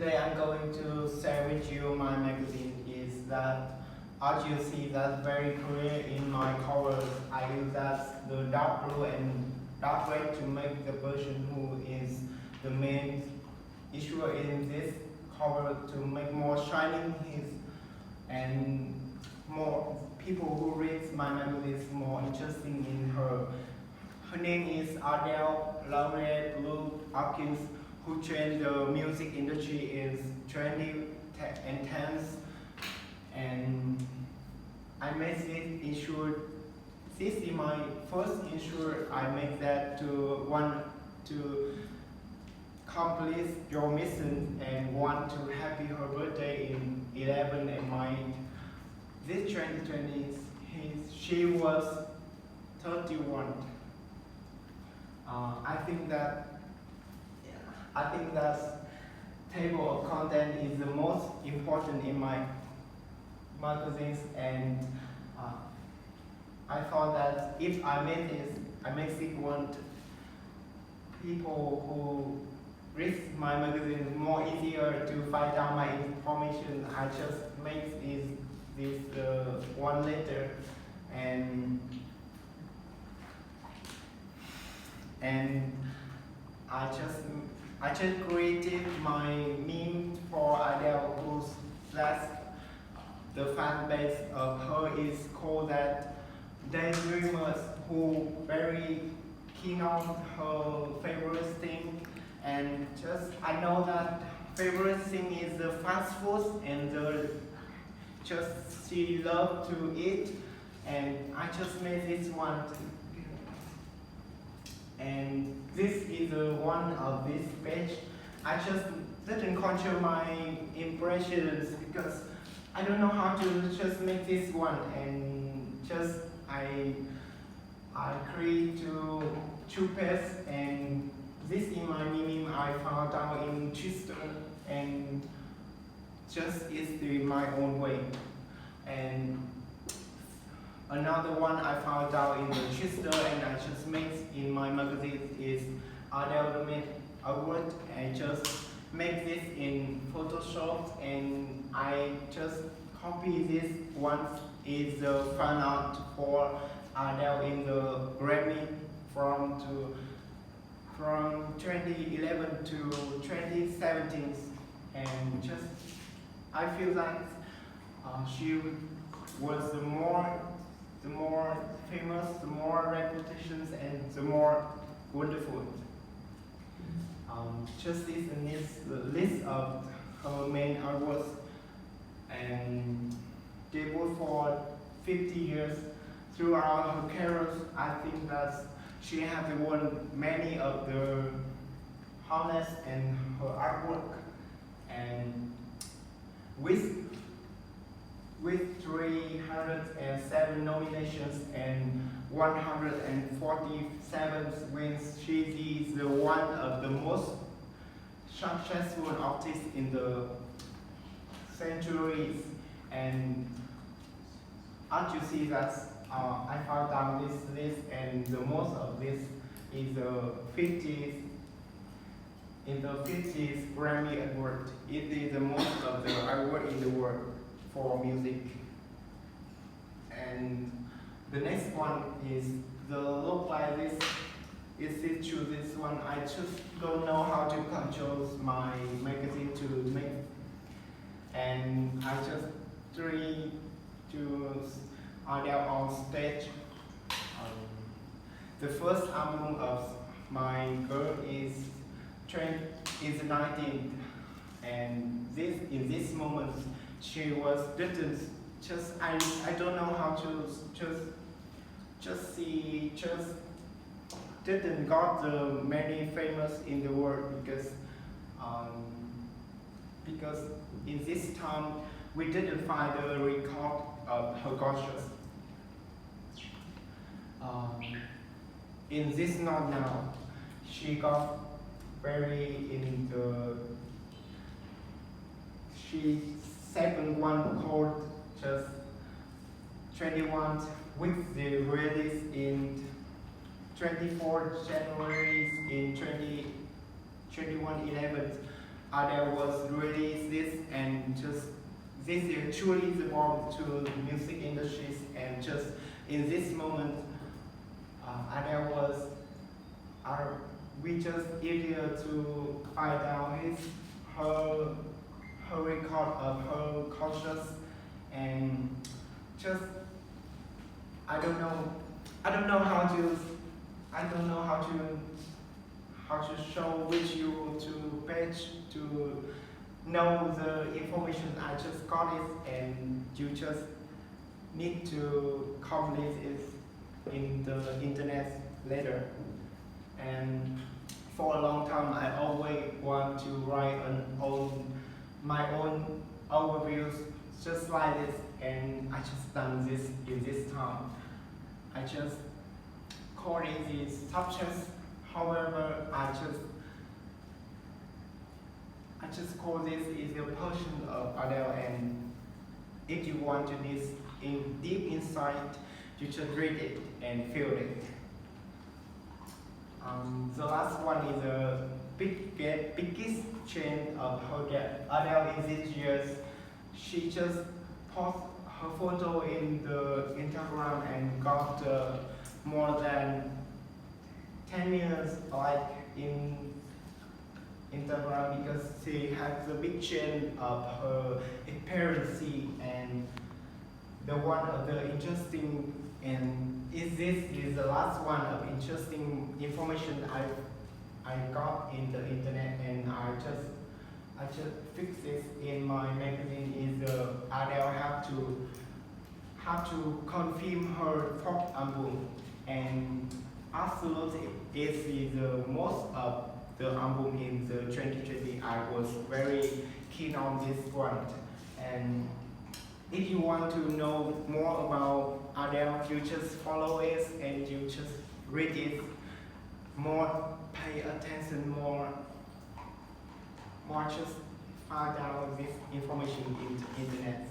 Today I'm going to share with you my magazine is that as you see that's very clear in my covers. I use that the dark blue and dark red to make the person who is the main issue in this cover to make more shining his and more people who read my magazine is more interesting in her. Her name is Adele Laureate Blue Hawkins, who trained the music industry in 2010s, and I made this issue. This is my first issue. I make that to want to complete your mission and want to happy her birthday in 11 and my this 2020 she was 31. I think that table of content is the most important in my magazines, and I thought that if I made this, I make it want people who read my magazine more easier to find out my information. I just make this one letter and I just created my meme for Adele, who's that's the fan base of her is called that daydreamers, who very keen on her favorite thing, and just I know that favorite thing is the fast food and just she love to eat, and I just made this one. And this is one of this page. I just didn't control my impressions because I don't know how to just make this one, and just I create two pages, and this in my meme I found out in Twitter, and just is in my own way. And another one I found out in the Twitter and I just made in my magazine is Adele made a word. I just make this in Photoshop and I just copy this once is the fan art for Adele in the Grammy from 2011 to 2017, and just I feel like she was the more famous, the more reputations, and the more wonderful. Just this and this list of her main artworks, and debut for 50 years. Throughout her career, I think that she has won many of the honors and her artwork, and with 307 nominations and 147 wins, she is the one of the most successful artists in the centuries. And as you see that I found out this list, and the most of this is the 50th in the 50th Grammy Award. It is the most of the award in the world for music. And the next one is the look like this. Is it true this one? I just don't know how to control my magazine to make, and I just try to Adele on stage. The first album of my girl is 19, and in this moment she was didn't just I don't know how to just didn't got the many famous in the world because in this time we didn't find the record of her gorgeous. In this note now, she got very in the she second one called just 21 with the release in 24 January in 2021 11. Adele was really and just this is truly the bomb to the music industries, and just in this moment, Adele was, we just eager to find out her record of her cultures, and just I don't know I don't know how to I don't know how to show which you to page to know the information. I just got it, and you just need to complete it in the internet later. And for a long time, I always want to write my own overviews just like this, and I just done this in this time. I just call it the subjects. However, I just call this is a portion of Adele, and if you want to this in deep insight, you should read it and feel it. The last one is the biggest change of Adele in these years. She just post her photo in the Instagram and got more than 10 minutes like in Instagram, because she has a big change of her appearance, and the one of the interesting, and this is the last one of interesting information I got in the internet, and I just fix this in my magazine. Is Adele have to confirm her pop album, and absolutely this is the most of the album in the 2020. I was very keen on this one, and if you want to know more about Adele, you just follow it and you just read it more, pay attention more just find out this information in the internet.